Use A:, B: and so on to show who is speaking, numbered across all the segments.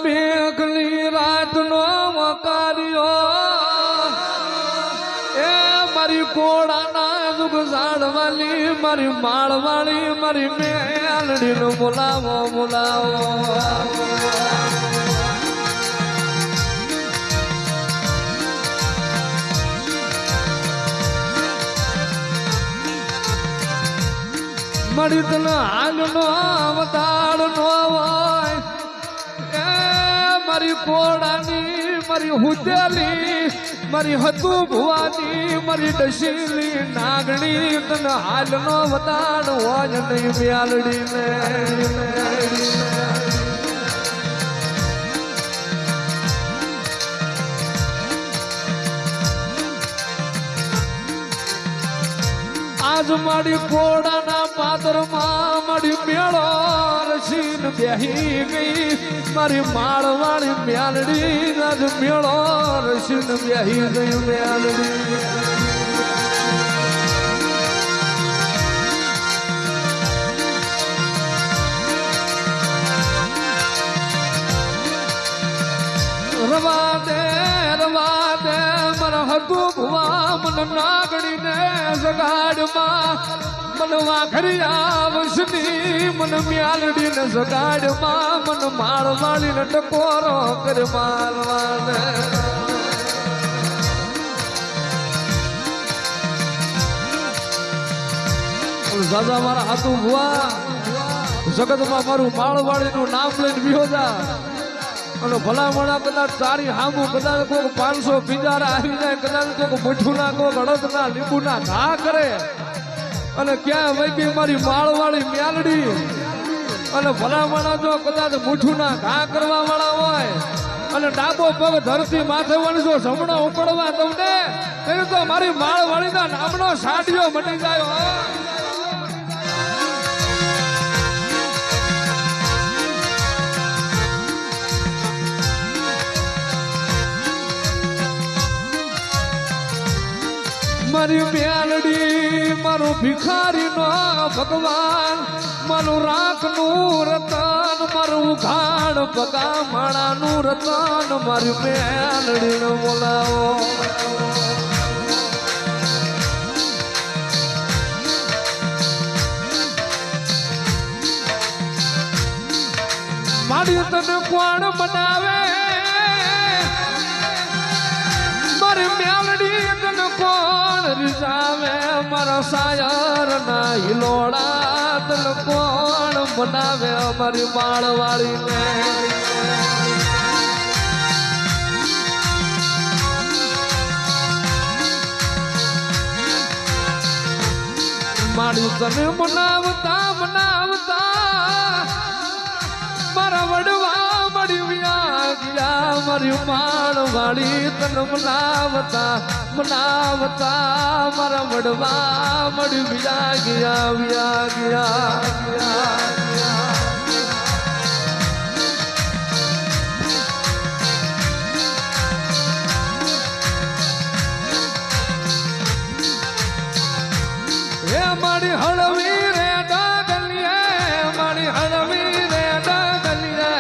A: મેઘની રાતનો મકાર્યો એ મારી કોડાના દુઃખ ઝાડવાલી મારી માળવાળી મારી મેલડીનો બોલાવો બોલાવો મળી તને હાલનો અવતાર નો હોય એ મારી કોડાની મારી હુદેલી મારી હતું ભુવાની મારી ડસીલી નાગણી તને હાલનો અવતાર હોય નહીં મ્યાલડી ને આજ મારી કોડાના પાદરમાં મારી મેળો રસીન બેહી ગઈ મારી માળવાળી મ્યાલડી આજ મેળો રસીન બેહી ગઈ મ્યાલડી રવા દે મારા હતું ભુવા મન નાગણી ને જગાડમાં મન વાખરી આવશની મન મ્યાલડી ને જગાડમાં મન માળવાળી ને ટકોરો કર મારવાને દાદા મારા હતું ભુવા જગતમાં મારું માળવાળી નું નામ લઈને વિહોજા અને ભલામણા કદાચ તારી હામુ કદાચ કોઈક 500 પિંજારા આવી જાય કદાચ કોઈક મીઠું ના કોઈક અડદના લીંબુના ઘા કરે અને ક્યાં વૈકી મારી માળવાળી મ્યાલડી અને ભલામણા જો કદાચ મીઠું ના ઘા કરવા વાળા હોય અને ડાબો પગ ધરતી માથે વણજો જમણો ઉપડવા તમને એને તો મારી માળવાળીના નામનો સાડિયો મટી જાય મારી મ્યાલડી મારું ભિખારી નો ભગવાન મારું રાખનું રતન મારું ઘાડ પગા માણાનું રતન મારી મ્યાલડી નો બોલાવો મારી તને કોણ બનાવે મારી મ્યાલડી તને કોણ રીઝાવે મારા સાયર ના હિલોડા તને કોણ બનાવે મારી માળવાળી ને મારી તને મનાવતા મારા વડવા મળી વ્યા ગયા મારી માળવાળી તને મનાવતા મારા વડવા મળી વ્યા ગયા હે મારી હળવી રે ડાગલીએ મારી હળવી રે ડાગલીએ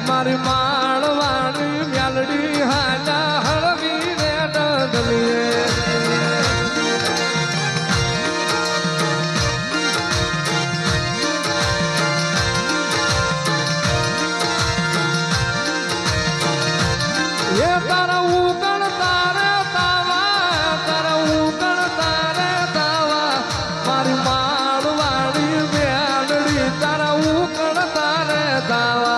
A: મારી માળવાળી મ્યાલડી હાલા હળવી રે ડાગલીએ એ તારા ઉગણ તારે તાવા તારા ઉગણ તારે તાવા મારી માળવાળી મ્યાલડી તારા ઉગણ તારે તાવા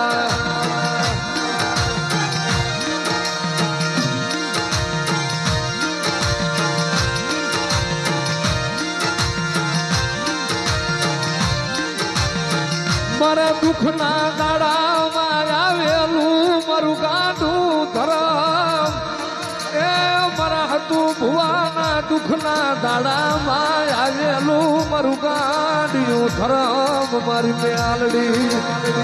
A: મારા દુઃખના દાડામાં આવેલું મારું ગાંડું ધરમ એ મારા હતું ભુવાના દુઃખના દાડામાં આવેલું મારું ગાંડિયું ધરમ મારી મ્યાલડી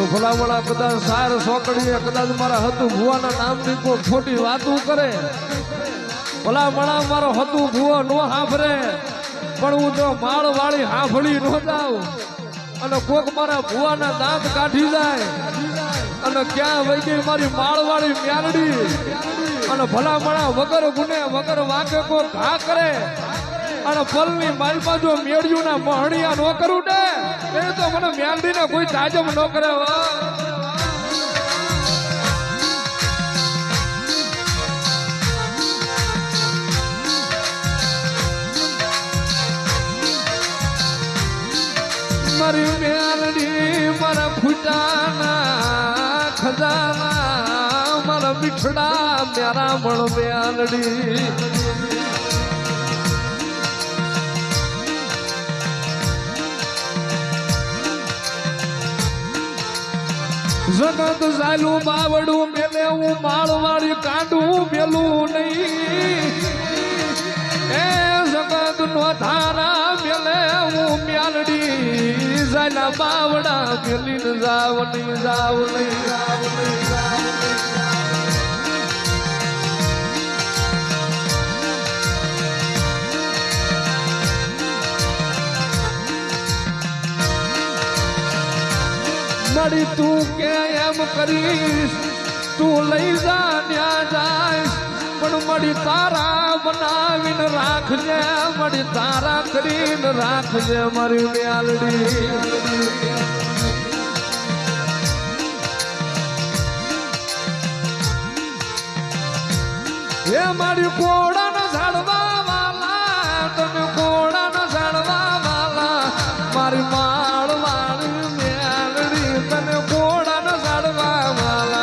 A: પણ ભલામણા કદાચ સાર સોકડીએ કદાચ મારા હતું ભુવાના નામની કોઈ ખોટી વાતું કરે, ભલામણા મારો હતું ભુવો નો સાંભળે, પણ હું તો માળ વાળી સાંભળી ન જાઉં અને કોક મારા ભુવાના દાંત કાઢી જાય અને ક્યાં વહી ગઈ મારી માળ વાળી મ્યાલડી અને ભલામણા વગર ગુને વગર વાંકે કોઈ ઘા કરે અને પલની માલમાં જો મેળ્યું ના મહણિયા ન કરું ને એ તો મને મ્યાલડી ને કોઈ તાજમ ન કરે. મારી મ્યાલડી મારા ફૂટાના ખજાના મારા મીઠડા મ્યારા મણ મ્યાલડી જગત ઝાલું બાવડું મેલે હું માળવાળી કાઢું મેલું નહીં એ જગત નો ધારા મેલે હું મ્યાલડી ઝાલા બાવડા મેલીને જાવ નહીં જાવ નહીં જાવ નહીં જાવ નહીં. મળી તું કે એમ કરીશ તું લઈ જા ન્યા જાય પણ મળી તારા બનાવીને રાખજે મળી તારા કરીને રાખજે મારી મ્યાલડી. એ મારી કોડાના ઝાડવા વાલા તમે કોડાના ઝાડવા વાલા મારી માળ વાળી મ્યાલડી તને કોડાના ઝાડવા વાલા.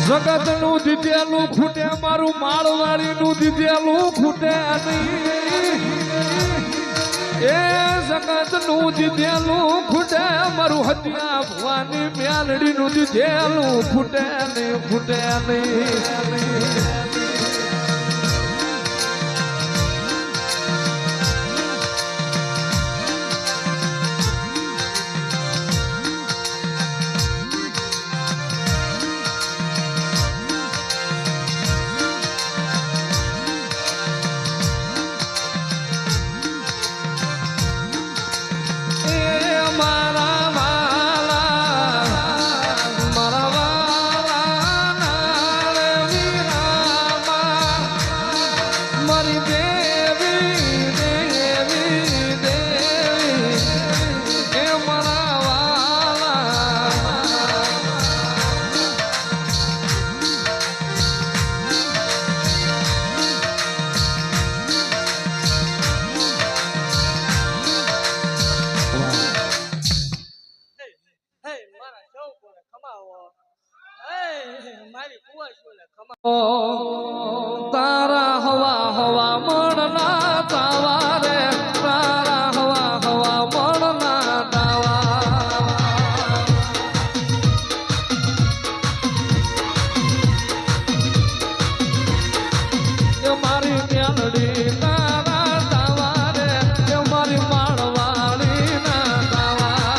A: જગત નું દીધેલું ખૂટે મારું માળવાળી નું દીધેલું ખૂટે નહીં એ જગત નું દીધેલું ખૂટે મારું હત્યા ભવાની મ્યાલડી નું દીધેલું ખૂટે નહીં ખૂટે નહીં. તારા હવા હવા મણના તાવા રે તારા હવા હવા મણના તાવા મારી મ્યાલડી તારા તાવા રે મારી માળવાળી ના તાવા.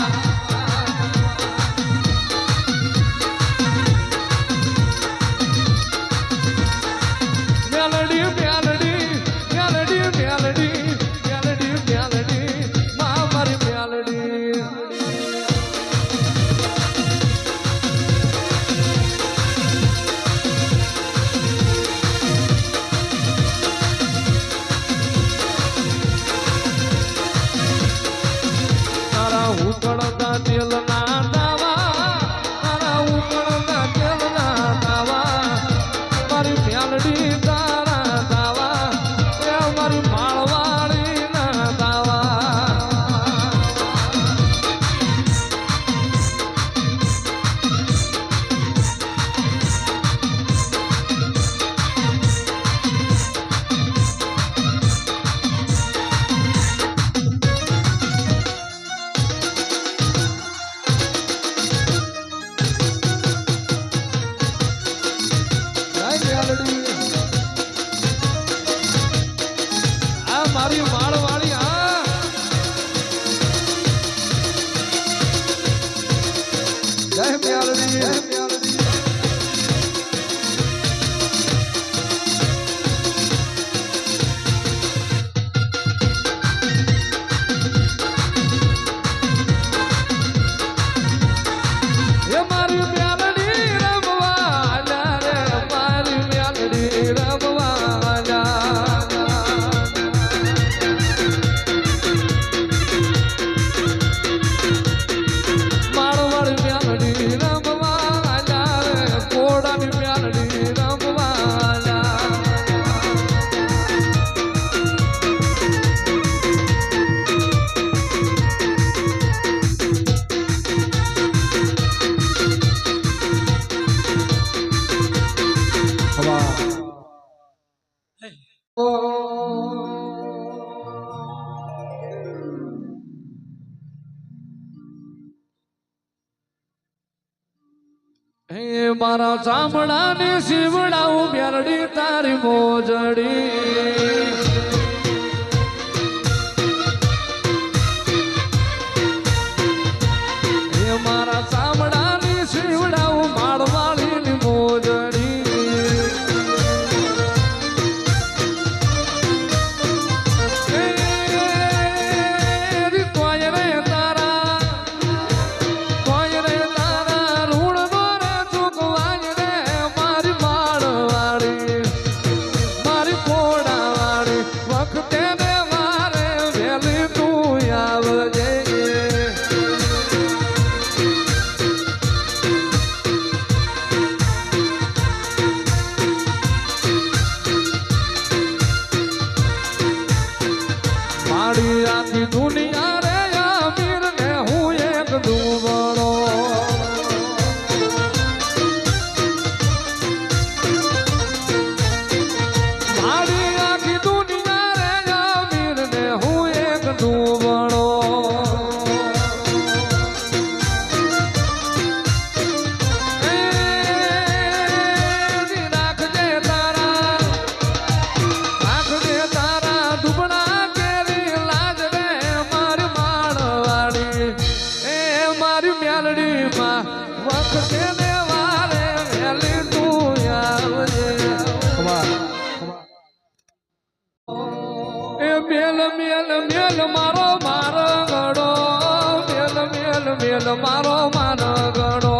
A: મારી માળવાળી હા જય મ્યાલડી જય મ્યાલડી હે મારા ચામડાની શિવડાઉ મ્યાલડી તારી મોજડી હે મારા ચામડાની શિવડાઉ માળવાળીની મોજડી આખી દુનિયા રે અમીર ને હું એક દુબળો મારી આખી દુનિયા રે અમીર ને હું એક દુબળો મેલ મેલ મારો મારો ગડો મેલ મેલ મેલ મારો મારો ગડો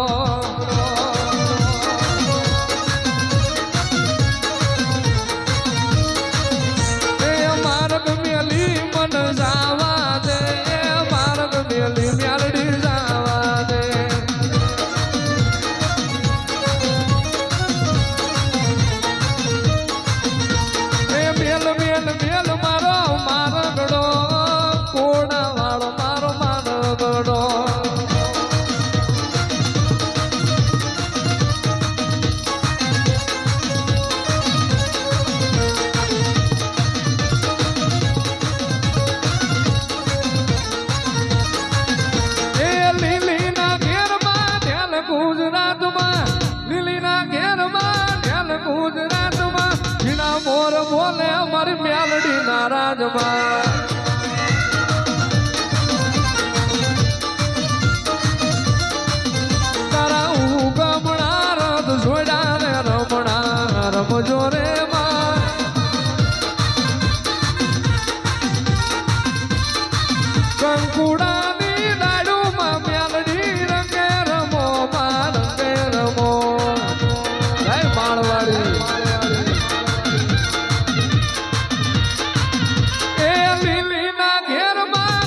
A: એ માર્ગ મેલી મન જાવા દે માર્ગ મેલી મ્યાલડી જાવા દે એ મેલ મેલ મેલ મારો મારગડો કોડા વાળો મારો મારગડો એ લીલીના ઘેરમાં ધ્યાન ગુજરાતમાં લીલીના ઘેરમાં ધ્યાન ગુજરાતમાં જીણા મોર બોલે અમારી મ્યાલડી ના રાજમાં તારા ઉગમણા રથ જોડા ને રમણા રમજો રે માં કંકુડાની દાડુમાં મ્યાલડી રંગે રમો માં રંગે રમો જય માળવાડી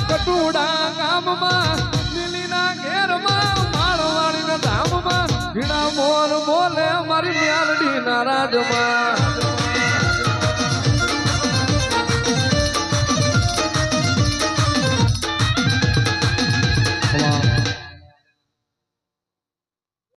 A: કટુડા ગામમાં લીલીના ઘેરમાં માળવાડીના ધામમાં ભીણા મોર બોલે મારી મ્યાલડી ના રાજમાં